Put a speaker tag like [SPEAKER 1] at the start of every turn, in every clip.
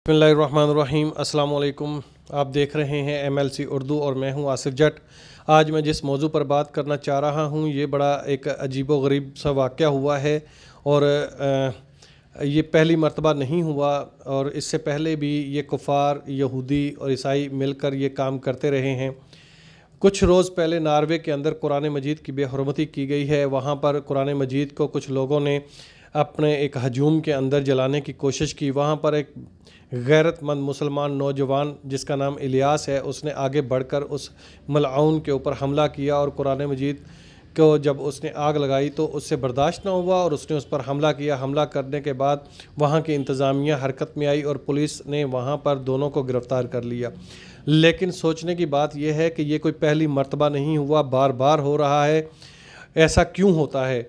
[SPEAKER 1] बिस्मिल्लाहिर्रहमानिर्रहीम। अस्सलाम वालेकुम। आप देख रहे हैं MLC उर्दू और मैं हूं आसिफ जट। आज मैं जिस मौजू पर बात करना चाह रहा हूं ये बड़ा एक अजीब व गरीब सा वाक़या हुआ है और ये पहली मर्तबा नहीं हुआ और इससे पहले भी ये कुफ़ार यहूदी और ईसाई मिलकर ये काम करते रहे हैं। कुछ रोज़ पहले नार्वे के अंदर कुरान मजीद की बेहुरमती की गई है। वहाँ पर कुरान मजीद को कुछ लोगों ने अपने एक हजूम के अंदर जलाने की कोशिश की। वहाँ पर एक गैरतमंद मुसलमान नौजवान जिसका नाम इलियास है, उसने आगे बढ़कर उस मलआउन के ऊपर हमला किया और कुरान मजीद को जब उसने आग लगाई तो उससे बर्दाश्त ना हुआ और उसने उस पर हमला किया। हमला करने के बाद वहाँ की इंतज़ामिया हरकत में आई और पुलिस ने वहाँ पर दोनों को गिरफ़्तार कर लिया। लेकिन सोचने की बात यह है कि ये कोई पहली मर्तबा नहीं हुआ, बार बार हो रहा है। ऐसा क्यों होता है?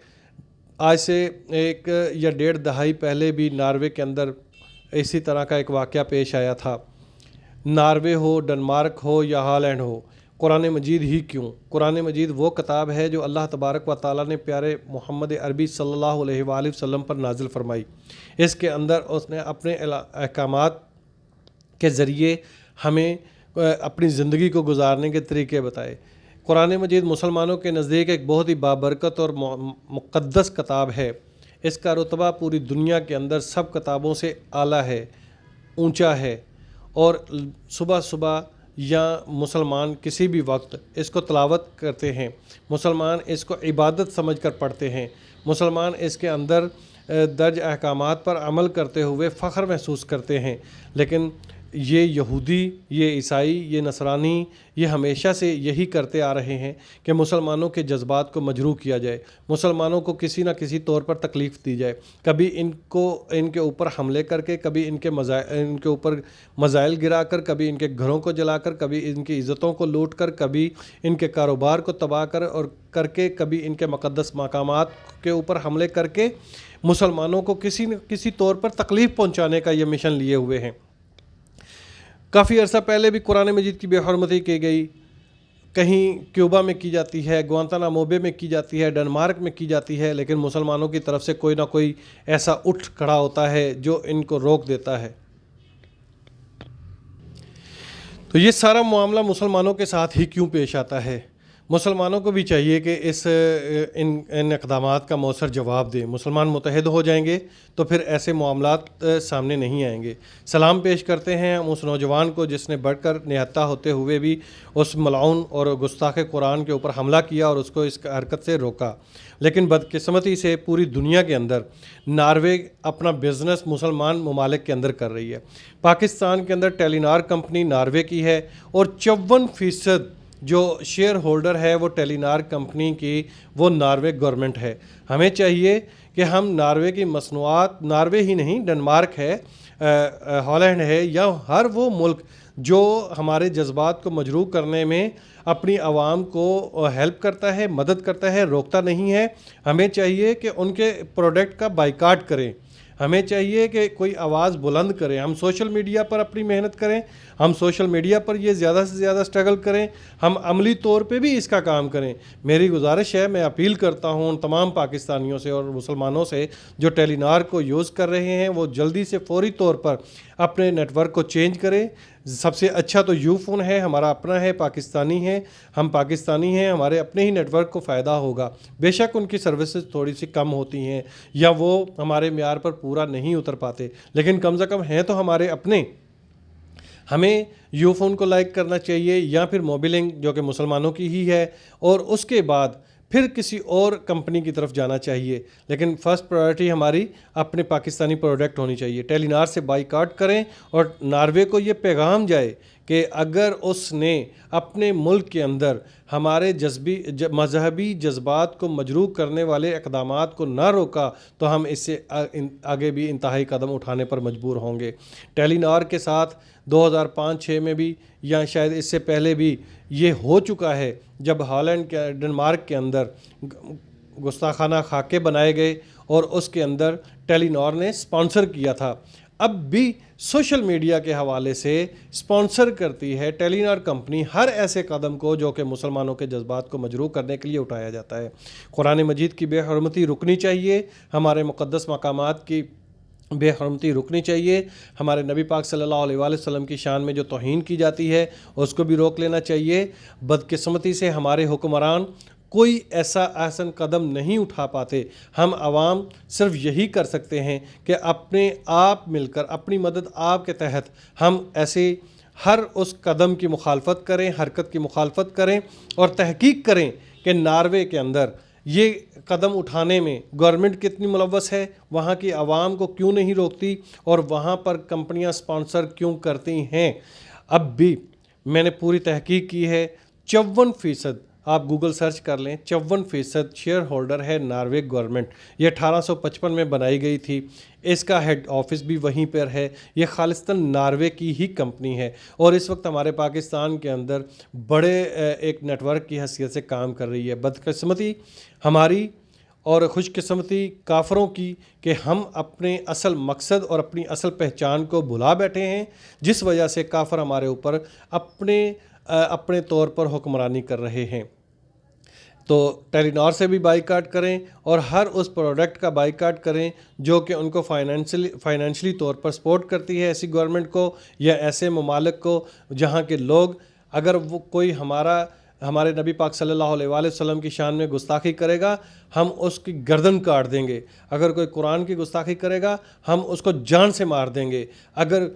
[SPEAKER 1] आज से एक या डेढ़ दहाई पहले भी नार्वे के अंदर इसी तरह का एक वाक़या पेश आया था। नार्वे हो, डेनमार्क हो या हॉलैंड हो, कुरान मजीद ही क्यों, कुरान मजीद वो किताब है जो अल्लाह तबारक व तआला ने प्यारे मोहम्मद अरबी सल्लल्लाहु अलैहि वसल्लम पर नाजिल फरमाई। इसके अंदर उसने अपने अहकामात के ज़रिए हमें अपनी ज़िंदगी को गुजारने के तरीके बताए। कुरान मजीद मुसलमानों के नज़दीक एक बहुत ही बाबरकत और मुक़द्दस किताब है। इसका रुतबा पूरी दुनिया के अंदर सब किताबों से आला है, ऊंचा है और सुबह सुबह या मुसलमान किसी भी वक्त इसको तलावत करते हैं। मुसलमान इसको इबादत समझकर पढ़ते हैं। मुसलमान इसके अंदर दर्ज अहकामात पर अमल करते हुए फ़ख्र महसूस करते हैं। लेकिन ये यहूदी, ये ईसाई, ये नसरानी ये हमेशा से यही करते आ रहे हैं कि मुसलमानों के जज्बात को मजरूह किया जाए, मुसलमानों को किसी न किसी तौर पर तकलीफ़ दी जाए। कभी इनके ऊपर हमले करके, कभी इनके ऊपर मज़ाइल गिरा कर, कभी इनके घरों को जलाकर, कभी इनकी इज़्ज़तों को लूट कर, कभी इनके कारोबार को तबाह कर और करके, कभी इनके मुक़द्दस मकामात के ऊपर हमले करके मुसलमानों को किसी न किसी तौर पर तकलीफ़ पहुँचाने का ये मिशन लिए हुए हैं। काफ़ी अर्सा पहले भी कुरान मजीद की बेहुरमती की गई। कहीं क्यूबा में की जाती है, ग्वांतानामो बे में की जाती है, डेनमार्क में की जाती है, लेकिन मुसलमानों की तरफ से कोई ना कोई ऐसा उठ खड़ा होता है जो इनको रोक देता है। तो ये सारा मामला मुसलमानों के साथ ही क्यों पेश आता है? मुसलमानों को भी चाहिए कि इन इक़दामात का मौसर जवाब दें। मुसलमान मुत्तहिद हो जाएंगे तो फिर ऐसे मामलात सामने नहीं आएंगे। सलाम पेश करते हैं हम उस नौजवान को जिसने बढ़कर निहत्ता होते हुए भी उस मलाउन और गुस्ताख़ कुरान के ऊपर हमला किया और उसको इस हरकत से रोका। लेकिन बदकिस्मती से पूरी दुनिया के अंदर नार्वे अपना बिज़नेस मुसलमान ममालिक के अंदर कर रही है। पाकिस्तान के अंदर टेलीनार कंपनी नार्वे की है और 54% जो शेयर होल्डर है वो टेलीनार कंपनी की वो नार्वे गवर्नमेंट है। हमें चाहिए कि हम नार्वे की मसनूआत, नार्वे ही नहीं डेनमार्क है, हॉलैंड है या हर वो मुल्क जो हमारे जज्बात को मजरूह करने में अपनी आवाम को हेल्प करता है, मदद करता है, रोकता नहीं है, हमें चाहिए कि उनके प्रोडक्ट का बाइकाट करें। हमें चाहिए कि कोई आवाज़ बुलंद करें। हम सोशल मीडिया पर अपनी मेहनत करें, हम सोशल मीडिया पर ये ज़्यादा से ज़्यादा स्ट्रगल करें, हम अमली तौर पे भी इसका काम करें। मेरी गुजारिश है, मैं अपील करता हूँ उन तमाम पाकिस्तानियों से और मुसलमानों से जो टेलीनार को यूज़ कर रहे हैं वो जल्दी से फौरी तौर पर अपने नेटवर्क को चेंज करें। सबसे अच्छा तो यूफ़ोन है, हमारा अपना है, पाकिस्तानी है, हम पाकिस्तानी हैं, हमारे अपने ही नेटवर्क को फ़ायदा होगा। बेशक उनकी सर्विसेज थोड़ी सी कम होती हैं या वो हमारे म्यार पर पूरा नहीं उतर पाते, लेकिन कम से कम हैं तो हमारे अपने। हमें यूफ़ोन को लाइक करना चाहिए या फिर मोबिलिंग जो कि मुसलमानों की ही है और उसके बाद फिर किसी और कंपनी की तरफ जाना चाहिए। लेकिन फ़र्स्ट प्रायोरिटी हमारी अपने पाकिस्तानी प्रोडक्ट होनी चाहिए। टेलीनार से बाइकाट करें और नार्वे को ये पैगाम जाए कि अगर उसने अपने मुल्क के अंदर हमारे मजहबी जज्बात को मजरूह करने वाले इक़दामात को ना रोका तो हम इससे आगे भी इंतहाई कदम उठाने पर मजबूर होंगे। टेलीनार के साथ 2005-06 में भी या शायद इससे पहले भी ये हो चुका है जब हॉलैंड के, डेनमार्क के अंदर गुस्ताखाना खाके बनाए गए और उसके अंदर टेलीनॉर ने स्पॉन्सर किया था। अब भी सोशल मीडिया के हवाले से स्पॉन्सर करती है टेलीनॉर कंपनी हर ऐसे कदम को जो कि मुसलमानों के जज्बात को मजरूह करने के लिए उठाया जाता है। कुरान मजीद की बेहुरमती रुकनी चाहिए, हमारे मुक़द्दस मकामात की बेहरमती रुकनी चाहिए। हमारे नबी पाक सल्लल्लाहु अलैहि वसल्लम की शान में जो तौहीन की जाती है उसको भी रोक लेना चाहिए। बदकिस्मती से हमारे हुक्मरान कोई ऐसा अहसन कदम नहीं उठा पाते। हम आवाम सिर्फ यही कर सकते हैं कि अपने आप मिलकर अपनी मदद आप के तहत हम ऐसे हर उस कदम की मुखालफत करें, हरकत की मुखालफत करें और तहकीक करें कि नॉर्वे के अंदर ये कदम उठाने में गवर्नमेंट कितनी मुलव्वस है, वहाँ की आवाम को क्यों नहीं रोकती और वहाँ पर कंपनियाँ स्पॉन्सर क्यों करती हैं। अब भी मैंने पूरी तहकीक की है, 54%, आप गूगल सर्च कर लें, 54% शेयर होल्डर है नॉर्वे गवर्नमेंट। ये 1855 में बनाई गई थी, इसका हेड ऑफिस भी वहीं पर है, ये खालिस्तान नॉर्वे की ही कंपनी है और इस वक्त हमारे पाकिस्तान के अंदर बड़े एक नेटवर्क की हैसियत से काम कर रही है। बदकिस्मती हमारी और खुशकिस्मती काफ़रों की कि हम अपने असल मकसद और अपनी असल पहचान को भुला बैठे हैं, जिस वजह से काफ़र हमारे ऊपर अपने तौर पर हुक्मरानी कर रहे हैं। तो टेलीनॉर से भी बाइकाट करें और हर उस प्रोडक्ट का बाइकाट करें जो कि उनको फाइनेंशली तौर पर सपोर्ट करती है ऐसी गवर्नमेंट को या ऐसे ममालिक को जहाँ के लोग, अगर वो कोई हमारे नबी पाक सल्लल्लाहु अलैहि वसल्लम की शान में गुस्ताखी करेगा हम उसकी गर्दन काट देंगे। अगर कोई कुरान की गुस्ताखी करेगा हम उसको जान से मार देंगे। अगर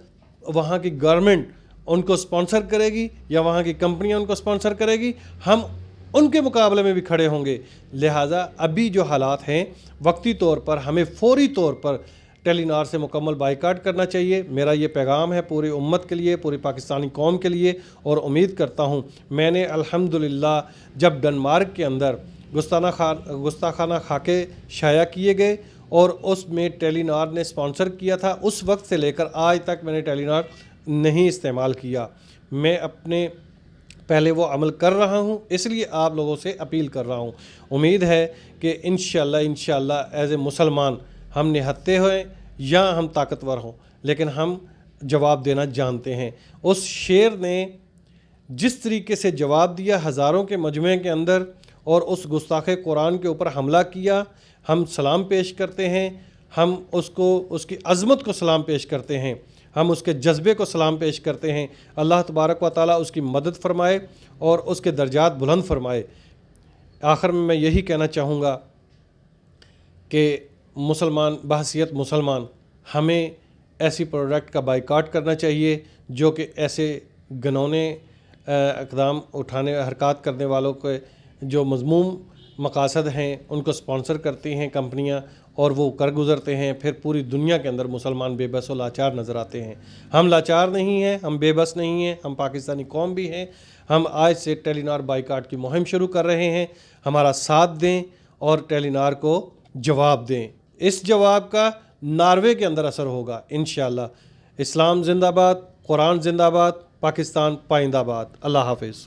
[SPEAKER 1] वहाँ की गवर्नमेंट उनको स्पॉन्सर करेगी या वहाँ की कंपनियाँ उनको स्पॉन्सर करेगी हम उनके मुकाबले में भी खड़े होंगे। लिहाजा अभी जो हालात हैं वक्ती तौर पर हमें फौरी तौर पर टेलीनॉर से मुकम्मल बाइकाट करना चाहिए। मेरा ये पैगाम है पूरी उम्मत के लिए, पूरी पाकिस्तानी कौम के लिए और उम्मीद करता हूँ मैंने अल्हम्दुलिल्लाह जब डेनमार्क के अंदर गुस्ताखाना खाके शाया किए गए और उसमें टेलीनॉर ने स्पॉन्सर किया था, उस वक्त से लेकर आज तक मैंने टेलीनॉर नहीं इस्तेमाल किया। मैं अपने पहले वो अमल कर रहा हूँ, इसलिए आप लोगों से अपील कर रहा हूँ। उम्मीद है कि इंशाअल्लाह एज ए मुसलमान हम निहत्ते हों या हम ताकतवर हों, लेकिन हम जवाब देना जानते हैं। उस शेर ने जिस तरीके से जवाब दिया हज़ारों के मजमे के अंदर और उस गुस्ताखे कुरान के ऊपर हमला किया, हम सलाम पेश करते हैं, हम उसकी अज़मत को सलाम पेश करते हैं, हम उसके जज्बे को सलाम पेश करते हैं। अल्लाह तबारक व तआला उसकी मदद फरमाए और उसके दर्जात बुलंद फरमाए। आखिर में मैं यही कहना चाहूँगा कि मुसलमान बहसीयत मुसलमान हमें ऐसी प्रोडक्ट का बाइकाट करना चाहिए जो कि ऐसे घिनौने इक़दाम उठाने हरकत करने वालों के जो मज़मूम मकासद हैं उनको स्पॉन्सर करती हैं कंपनियां और वो कर गुज़रते हैं। फिर पूरी दुनिया के अंदर मुसलमान बेबस और लाचार नज़र आते हैं। हम लाचार नहीं हैं, हम बेबस नहीं हैं, हम पाकिस्तानी कौम भी हैं। हम आज से टेलीनॉर बाइकाट की मुहिम शुरू कर रहे हैं। हमारा साथ दें और टेलीनॉर को जवाब दें। इस जवाब का नॉर्वे के अंदर असर होगा इंशाअल्लाह। इस्लाम जिंदाबाद, कुरान जिंदाबाद, पाकिस्तान पाइंदाबाद। अल्लाह हाफिज़।